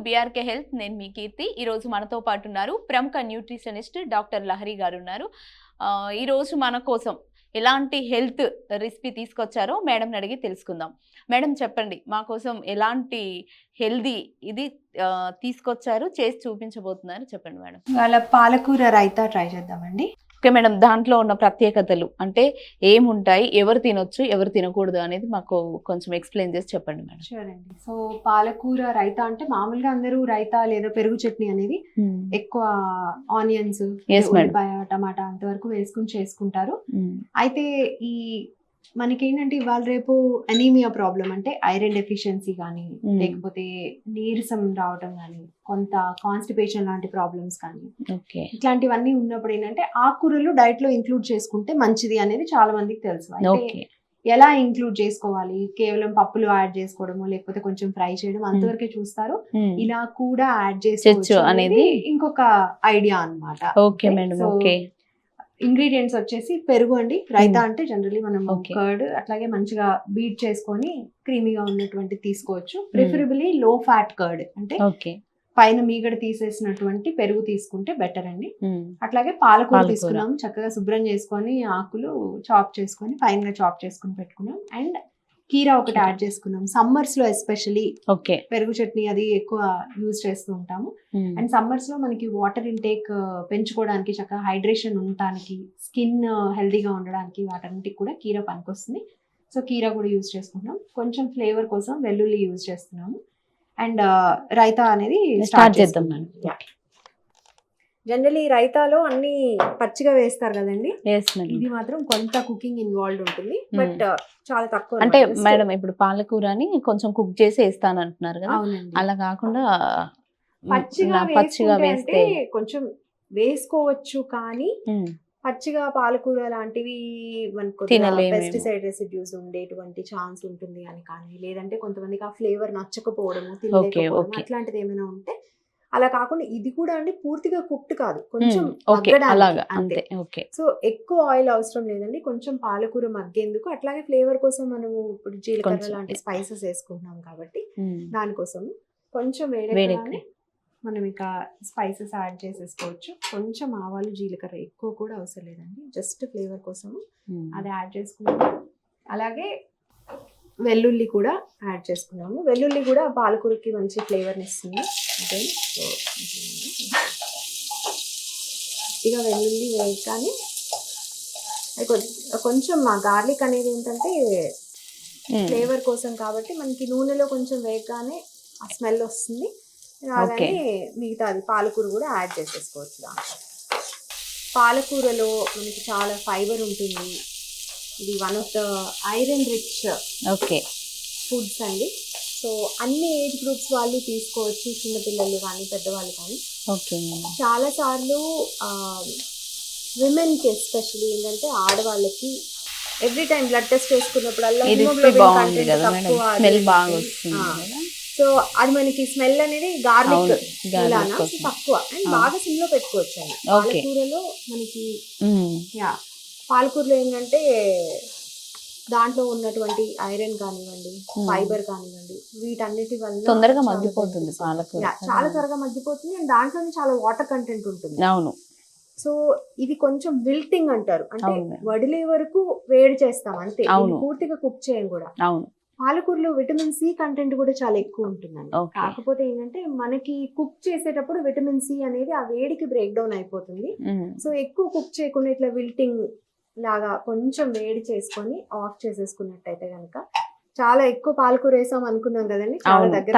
BRK health. నేను మీ కీర్తి. ఈ రోజు మనతో పాటు ఉన్నారు ప్రముఖ న్యూట్రిషనిస్ట్ డాక్టర్ లహరి గారు ఉన్నారు. ఈ రోజు మన కోసం ఎలాంటి హెల్త్ రెసిపీ తీసుకొచ్చారో మేడం అడిగి తెలుసుకుందాం. మేడం చెప్పండి, మా కోసం ఎలాంటి హెల్దీ ఇది తీసుకొచ్చారు, చేసి చూపించబోతున్నారు, చెప్పండి మేడం. వాళ్ళ పాలకూర రైతా ట్రై చేద్దామండి. ఓకే మేడం, దాంట్లో ఉన్న ప్రత్యేకతలు అంటే ఏముంటాయి, ఎవరు తినొచ్చు ఎవరు తినకూడదు అనేది మాకు కొంచెం ఎక్స్ప్లెయిన్ చేసి చెప్పండి మేడం. షూర్ అండి. సో పాలకూర రైతా అంటే మామూలుగా అందరూ రైతా లేదా పెరుగు చట్నీ అనేది ఎక్కువ ఆనియన్స్, ఉల్లిపాయ, టమాటా అంతవరకు వేసుకుని చేసుకుంటారు. అయితే ఈ మనకేంటంటే ఇవాళ రేపు అనీమియా ప్రాబ్లం అంటే ఐరన్ డెఫిషియన్సీ కానీ లేకపోతే నీరసం రావటం కానీ కొంత కాన్స్టిపేషన్ లాంటి ప్రాబ్లమ్స్ కానీ ఇట్లాంటివన్నీ ఉన్నప్పుడు ఏంటంటే ఆకుకూరలు డైట్ లో ఇంక్లూడ్ చేసుకుంటే మంచిది అనేది చాలా మందికి తెలుసు. అయితే ఎలా ఇంక్లూడ్ చేసుకోవాలి, కేవలం పప్పులు యాడ్ చేసుకోవడము లేకపోతే కొంచెం ఫ్రై చేయడం అంతవరకే చూస్తారు. ఇలా కూడా యాడ్ చేసుకోవచ్చు అనేది ఇంకొక ఐడియా అన్నమాట. ఇంగ్రీడియంట్స్ వచ్చేసి పెరుగు అండి. రైతా అంటే జనరల్లీ మనం కర్డ్ అట్లాగే మంచిగా బీట్ చేసుకొని క్రీమీగా ఉన్నటువంటి తీసుకోవచ్చు. ప్రిఫరబుల్లీ లో ఫ్యాట్ కర్డ్ అంటే పైన మీగడ తీసేసినటువంటి పెరుగు తీసుకుంటే బెటర్ అండి. అట్లాగే పాలకూర తీసుకున్నాం, చక్కగా శుభ్రం చేసుకొని ఆకులు చాప్ చేసుకొని ఫైన్ గా చాప్ చేసుకుని పెట్టుకున్నాం. అండ్ కీరా ఒకటి యాడ్ చేసుకున్నాం. సమ్మర్స్ లో ఎస్పెషలీ పెరుగు చట్నీ అది ఎక్కువ యూజ్ చేస్తూ ఉంటాము. అండ్ సమ్మర్స్ లో మనకి వాటర్ ఇంటేక్ పెంచుకోవడానికి, చక్కగా హైడ్రేషన్ ఉండటానికి, స్కిన్ హెల్దీగా ఉండడానికి వాటన్నిటికి కూడా కీరా పనికొస్తుంది. సో కీరా కూడా యూజ్ చేసుకుంటున్నాం. కొంచెం ఫ్లేవర్ కోసం వెల్లుల్లి యూజ్ చేస్తున్నాము. అండ్ రైతా అనేది స్టార్ట్ చేద్దాం. జనరల్లీ రైతాలో అన్ని పచ్చిగా వేస్తారు కదండి, ఇది మాత్రం కొంత కుకింగ్ ఇన్వాల్వ్డ్ ఉంటుంది, బట్ చాలా తక్కువ. అంటే మేడం ఇప్పుడు పాలకూరని కొంచెం కుక్ చేసి వేస్తాను అంటున్నారు కదా, అలా కాకుండా పచ్చిగా వేస్తే కొంచెం వేసుకోవచ్చు, కానీ పచ్చిగా పాలకూర లాంటివి మనకు పెస్టిసైడ్ రెసిడ్యూస్ ఉండేటువంటి ఛాన్స్ ఉంటుంది అని కానీ, లేదంటే కొంతమందికి ఆ ఫ్లేవర్ నచ్చకపోవడము, తినలేకపోవడం అట్లాంటిది ఏమైనా ఉంటే అలా కాకుండా ఇది కూడా అంటే పూర్తిగా కుక్డ్ కాదు, కొంచెం అంతే. సో ఎక్కువ ఆయిల్ అవసరం లేదండి, కొంచెం పాలకూర మగ్గేందుకు. అట్లాగే ఫ్లేవర్ కోసం మనము ఇప్పుడు జీలకర్ర లాంటి స్పైసెస్ వేసుకుంటున్నాం కాబట్టి దానికోసం కొంచెం వేడెక్కగానే మనం ఇక స్పైసెస్ యాడ్ చేసేసుకోవచ్చు. కొంచెం ఆవాలు, జీలకర్ర ఎక్కువ కూడా అవసరం లేదండి, జస్ట్ ఫ్లేవర్ కోసము అది యాడ్ చేసుకున్నాము. అలాగే వెల్లుల్లి కూడా యాడ్ చేసుకున్నాము. వెల్లుల్లి కూడా పాలకూరకి మంచి ఫ్లేవర్ని ఇస్తుంది. ఓకే, ఇక వెల్లుల్లి వేయగానే కొంచెం మా గార్లిక్ అనేది ఏంటంటే ఫ్లేవర్ కోసం కాబట్టి మనకి నూనెలో కొంచెం వేయగానే ఆ స్మెల్ వస్తుంది. అలాగే మిగతా అది పాలకూర కూడా యాడ్ చేసేసుకోవచ్చు. దాంట్లో పాలకూరలో మనకి చాలా ఫైబర్ ఉంటుంది. ఇది one of the iron rich foods అండి. సో అన్ని ఏజ్ గ్రూప్స్ వాళ్ళు తీసుకోవచ్చు, చిన్నపిల్లలు కానీ పెద్దవాళ్ళు కానీ. చాలా సార్లు విమెన్కి ఎస్పెషల్లీ ఏంటంటే ఆడవాళ్ళకి ఎవ్రీ టైం బ్లడ్ టెస్ట్ చేసుకున్నప్పుడల్లా హిమోగ్లోబిన్ కంటెంట్ తక్కువ. సో అది మనకి స్మెల్ అనేది గార్లిక్ తక్కువ అండ్ బాగా సిమ్ లో పెట్టుకోవచ్చు అండి. పాలకూరలో మనకి పాలకూరలో ఏంటంటే దాంట్లో ఉన్నటువంటి ఐరన్ కానివ్వండి, ఫైబర్ కానివ్వండి, వీటన్నిటి వల్ల తొందరగా మగ్గిపోతుంది పాలకూర, చాలా త్వరగా మగ్గిపోతుంది. అండ్ దాంట్లో చాలా వాటర్ కంటెంట్ ఉంటుంది. అవును. సో ఇది కొంచెం విల్టింగ్ అంటారు, అంటే వడిలే వరకు వేడి చేస్తాం అంతే, పూర్తిగా కుక్ చేయం కూడా. అవును. పాలకూరలో విటమిన్ సి కంటెంట్ కూడా చాలా ఎక్కువ ఉంటుందండి. కాకపోతే ఏంటంటే మనకి కుక్ చేసేటప్పుడు విటమిన్ సి అనేది ఆ వేడికి బ్రేక్ డౌన్ అయిపోతుంది. సో ఎక్కువ కుక్ చేయకుండా ఇట్లా విల్టింగ్ లాగా కొంచెం వేడి చేసుకొని ఆఫ్ చేసేసుకున్నట్టయితే కనుక, చాలా ఎక్కువ పాలకూర వేసాం అనుకున్నాం కదండి, చాలా దగ్గర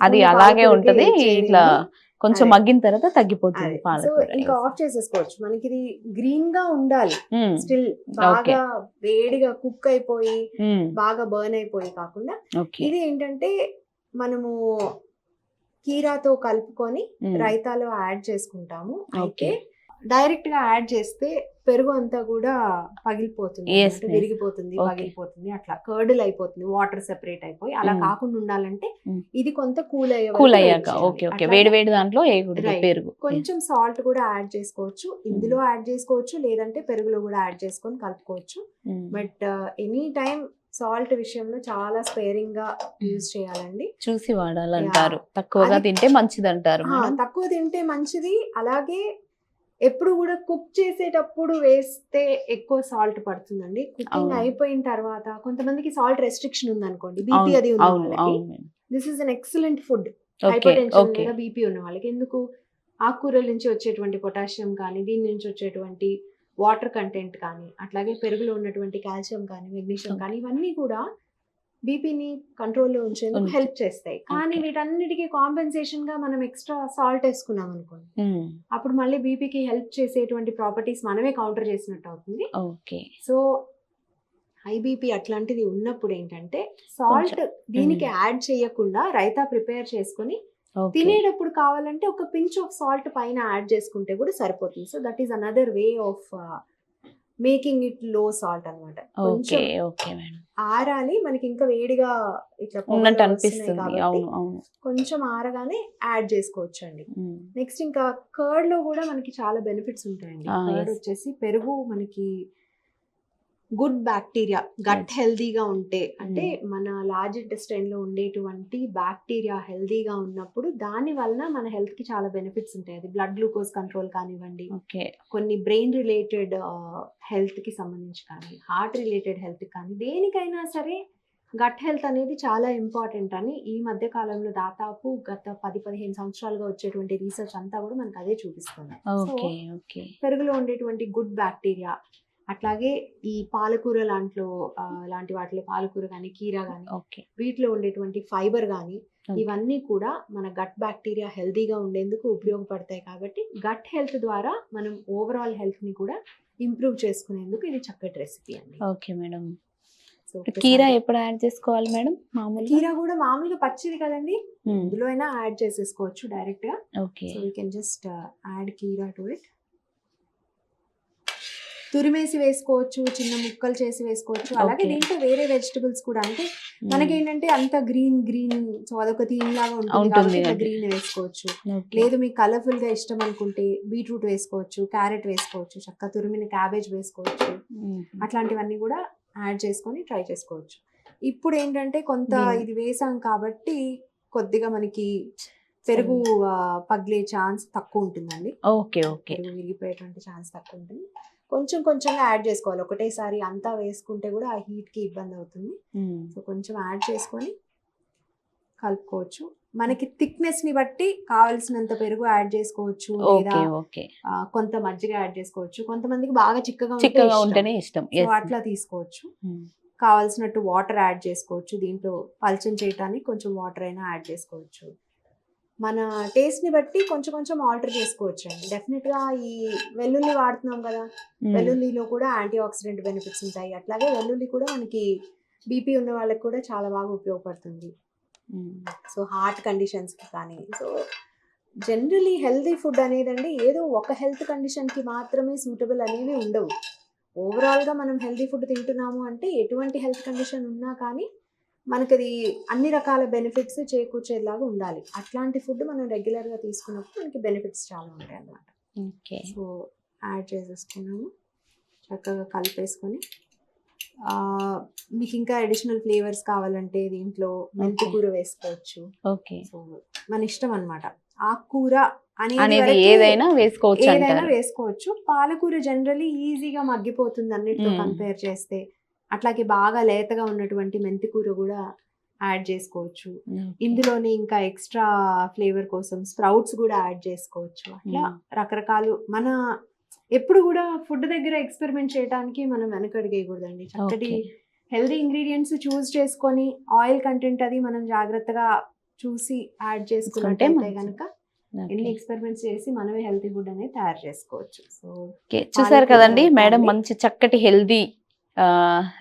అది అలాగే ఉంటది. ఇట్లా కొంచెం మగ్గిన తర్వాత తగ్గిపోతుంది. సో ఇంకా ఆఫ్ చేసేసుకోవచ్చు. మనకి ఇది గ్రీన్ గా ఉండాలి, స్టిల్ బాగా వేడిగా కుక్ అయిపోయి బాగా బర్న్ అయిపోయి కాకుండా. ఇది ఏంటంటే మనము కీరాతో కలుపుకొని రైతాలో యాడ్ చేసుకుంటాము. అయితే డైరెక్ట్ గా యాడ్ చేస్తే పెరుగు అంతా కూడా పగిలిపోతుంది, విరిగిపోతుంది, పగిలిపోతుంది, అట్లా కర్డల్ అయిపోతుంది, వాటర్ సెపరేట్ అయిపోయి. అలా కాకుండా ఉండాలంటే ఇది కొంత కూల్ అయ్యాక వేడి వేడి దాంట్లో పెరుగు కొంచెం సాల్ట్ కూడా యాడ్ చేసుకోవచ్చు, ఇందులో యాడ్ చేసుకోవచ్చు, లేదంటే పెరుగులో కూడా యాడ్ చేసుకొని కలుపుకోవచ్చు. బట్ ఎనీ టైం సాల్ట్ విషయంలో చాలా స్పేరింగ్ గా యూజ్ చేయాలండి. చూసి వాడాలంటారు, తక్కువగా తింటే మంచిది అంటారు. తక్కువ తింటే మంచిది. అలాగే ఎప్పుడు కూడా కుక్ చేసేటప్పుడు వేస్తే ఎక్కువ సాల్ట్ పడుతుందండి. కుకింగ్ అయిపోయిన తర్వాత కొంతమందికి సాల్ట్ రెస్ట్రిక్షన్ ఉంది అనుకోండి, బీపీ అది ఉన్న వాళ్ళకి this is an excellent food. Hyper tension లేదా బీపీ ఉన్న వాళ్ళకి. ఎందుకు? ఆకుకూరల నుంచి వచ్చేటువంటి పొటాషియం కానీ, దీని నుంచి వచ్చేటువంటి వాటర్ కంటెంట్ కానీ, అట్లాగే పెరుగులో ఉన్నటువంటి కాల్షియం కానీ, మెగ్నీషియం కానీ, ఇవన్నీ కూడా బీపీని కంట్రోల్లో ఉంచేందుకు హెల్ప్ చేస్తాయి. కానీ వీటన్నిటికీ కాంపెన్సేషన్ గా మనం ఎక్స్ట్రా సాల్ట్ వేసుకున్నాం అనుకోండి, అప్పుడు మళ్ళీ బీపీకి హెల్ప్ చేసేటువంటి ప్రాపర్టీస్ మనమే కౌంటర్ చేసినట్టు అవుతుంది. సో హై బీపీ అట్లాంటిది ఉన్నప్పుడు ఏంటంటే సాల్ట్ దీనికి యాడ్ చేయకుండా రైతా ప్రిపేర్ చేసుకుని తినేటప్పుడు కావాలంటే ఒక పించ్ ఆఫ్ సాల్ట్ పైన యాడ్ చేసుకుంటే కూడా సరిపోతుంది. So that is another way of making it లో సాల్ట్ అనమాట. ఆరాలి, మనకి ఇంకా వేడిగా ఇట్లా కొంచెం ఆరగానే యాడ్ చేసుకోవచ్చు అండి. నెక్స్ట్ ఇంకా కర్డ్ లో కూడా మనకి చాలా బెనిఫిట్స్ ఉంటాయండి. కర్డ్ వచ్చేసి పెరుగు మనకి గుడ్ బ్యాక్టీరియా, గట్ హెల్దీగా ఉంటే, అంటే మన లార్జ్ ఇంటెస్టైన్ లో ఉండేటువంటి బ్యాక్టీరియా హెల్దీగా ఉన్నప్పుడు దాని వలన మన హెల్త్ కి చాలా బెనిఫిట్స్ ఉంటాయి. అది బ్లడ్ గ్లూకోజ్ కంట్రోల్ కానివ్వండి, కొన్ని బ్రెయిన్ రిలేటెడ్ హెల్త్ కి సంబంధించి కానీ, హార్ట్ రిలేటెడ్ హెల్త్ కానీ, దేనికైనా సరే గట్ హెల్త్ అనేది చాలా ఇంపార్టెంట్ అని ఈ మధ్య కాలంలో దాదాపు గత 10-15 సంవత్సరాలుగా వచ్చేటువంటి రీసెర్చ్ అంతా కూడా మనకు అదే చూపిస్తుంది. పెరుగులో ఉండేటువంటి గుడ్ బ్యాక్టీరియా, అట్లాగే ఈ పాలకూర లాంటి వాటిలో పాలకూర కానీ, కీరా కానీ, వీటిలో ఉండేటువంటి ఫైబర్ కానీ, ఇవన్నీ కూడా మన గట్ బ్యాక్టీరియా హెల్తీగా ఉండేందుకు ఉపయోగపడతాయి. కాబట్టి గట్ హెల్త్ ద్వారా మనం ఓవరాల్ హెల్త్ ని కూడా ఇంప్రూవ్ చేసుకునేందుకు ఇది చక్కటి రెసిపీ అండి. Okay madam. సో కీరా ఎప్పుడు యాడ్ చేసుకోవాలి మేడం? కీరా కూడా మామూలుగా పచ్చిది కదండి, ఇందులో అయినా యాడ్ చేసేసుకోవచ్చు డైరెక్ట్ గా. So we can just add కీరా టు ఇట్. తురిమేసి వేసుకోవచ్చు, చిన్న ముక్కలు చేసి వేసుకోవచ్చు. అలాగే దీంట్లో వేరే వెజిటబుల్స్ కూడా, అంటే మనకేంటంటే అంత గ్రీన్ సో అదొక థీమ్ లాగా ఉంటుంది, గ్రీన్ వేసుకోవచ్చు. లేదు మీకు కలర్ఫుల్ గా ఇష్టం అనుకుంటే బీట్రూట్ వేసుకోవచ్చు, క్యారెట్ వేసుకోవచ్చు, చక్కగా తురిమిన క్యాబేజ్ వేసుకోవచ్చు. అట్లాంటివన్నీ కూడా యాడ్ చేసుకొని ట్రై చేసుకోవచ్చు. ఇప్పుడు ఏంటంటే కొంత ఇది వేసాం కాబట్టి కొద్దిగా మనకి పెరుగు పగిలే ఛాన్స్ తక్కువ ఉంటుందండి. పెరుగు విరిగిపోయేటువంటి ఛాన్స్ తక్కువ ఉంటుంది. కొంచెం కొంచెంగా యాడ్ చేసుకోవాలి, ఒకటేసారి అంతా వేసుకుంటే కూడా ఆ హీట్ కి ఇబ్బంది అవుతుంది. సో కొంచెం యాడ్ చేసుకొని కలుపుకోవచ్చు. మనకి థిక్నెస్ ని బట్టి కావాల్సినంత పెరుగు యాడ్ చేసుకోవచ్చు, లేదా కొంత మజ్జిగ యాడ్ చేసుకోవచ్చు. కొంతమందికి బాగా చిక్కగా ఉంటేనే ఇష్టం, సో అట్లా తీసుకోవచ్చు. కావాల్సినట్టు వాటర్ యాడ్ చేసుకోవచ్చు. దీంట్లో పల్చం చేయడానికి కొంచెం వాటర్ అయినా యాడ్ చేసుకోవచ్చు. మన టేస్ట్ ని బట్టి కొంచెం కొంచెం ఆల్టర్ చేసుకోవచ్చు అండి. డెఫినెట్ గా ఈ వెల్లుల్లి వాడుతున్నాం కదా, వెల్లుల్లిలో కూడా యాంటీ ఆక్సిడెంట్ బెనిఫిట్స్ ఉంటాయి. అట్లాగే వెల్లుల్లి కూడా మనకి బీపీ ఉన్న వాళ్ళకి కూడా చాలా బాగా ఉపయోగపడుతుంది. సో హార్ట్ కండిషన్స్ కి కానీ, సో జనరలీ హెల్తీ ఫుడ్ అనేది అండి ఏదో ఒక హెల్త్ కండిషన్ కి మాత్రమే సూటబుల్ అనేవి ఉండవు. ఓవరాల్ గా మనం హెల్తీ ఫుడ్ తింటున్నాము అంటే ఎటువంటి హెల్త్ కండిషన్ ఉన్నా కానీ మనకి అది అన్ని రకాల బెనిఫిట్స్ చేకూర్చేలాగా ఉండాలి. అట్లాంటి ఫుడ్ మనం రెగ్యులర్ గా తీసుకున్నప్పుడు మనకి బెనిఫిట్స్ చాలా ఉంటాయి అన్నమాట. సో యాడ్ చేసేసుకున్నాము, చక్కగా కలిపేసుకొని మీకు ఇంకా అడిషనల్ ఫ్లేవర్స్ కావాలంటే దీంట్లో మెంతి కూర వేసుకోవచ్చు. సో మన ఇష్టం అన్నమాట. ఆకుకూర అనేది ఏదైనా వేసుకోవచ్చు. పాలకూర జనరలీ ఈజీగా మగ్గిపోతుంది అన్నిటితో కంపేర్ చేస్తే. అట్లాగే బాగా లేతగా ఉన్నటువంటి మెంతి కూర కూడా యాడ్ చేసుకోవచ్చు. ఇందులోనే ఇంకా ఎక్స్ట్రా ఫ్లేవర్ కోసం స్ప్రౌట్స్ కూడా యాడ్ చేసుకోవచ్చు. అట్లా రకరకాలు మన ఎప్పుడు కూడా ఫుడ్ దగ్గర ఎక్స్పెరిమెంట్ చేయడానికి మనం వెనకడిగేయకూడదండి. చక్కటి హెల్దీ ఇంగ్రీడియంట్స్ చూస్ చేసుకొని ఆయిల్ కంటెంట్ అది మనం జాగ్రత్తగా చూసి యాడ్ చేసుకుంటే కనుక ఎన్ని ఎక్స్పెరిమెంట్స్ చేసి మనమే హెల్తీ ఫుడ్ అనేది తయారు చేసుకోవచ్చు. సో చూసారు కదండి మేడం, మంచి చక్కటి హెల్దీ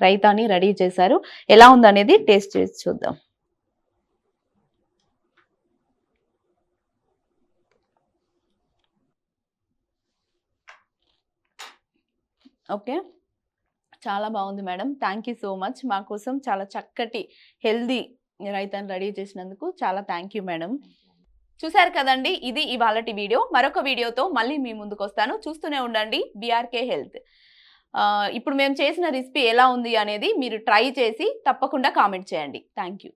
రైతాని రెడీ చేశారు. ఎలా ఉందనేది టేస్ట్ చేసి చూద్దాం. ఓకే, చాలా బాగుంది madam. Thank you so much. మా కోసం చాలా చక్కటి హెల్దీ రైతాని రెడీ చేసినందుకు చాలా థ్యాంక్ యూ మేడం. చూసారు కదండి, ఇది ఇవాళటి వీడియో. మరొక వీడియోతో మళ్ళీ మీ ముందుకు వస్తాను. చూస్తూనే ఉండండి BRK హెల్త్. ఇప్పుడు మేము చేసిన రెసిపీ ఎలా ఉంది అనేది మీరు ట్రై చేసి తప్పకుండా కామెంట్ చేయండి. Thank you.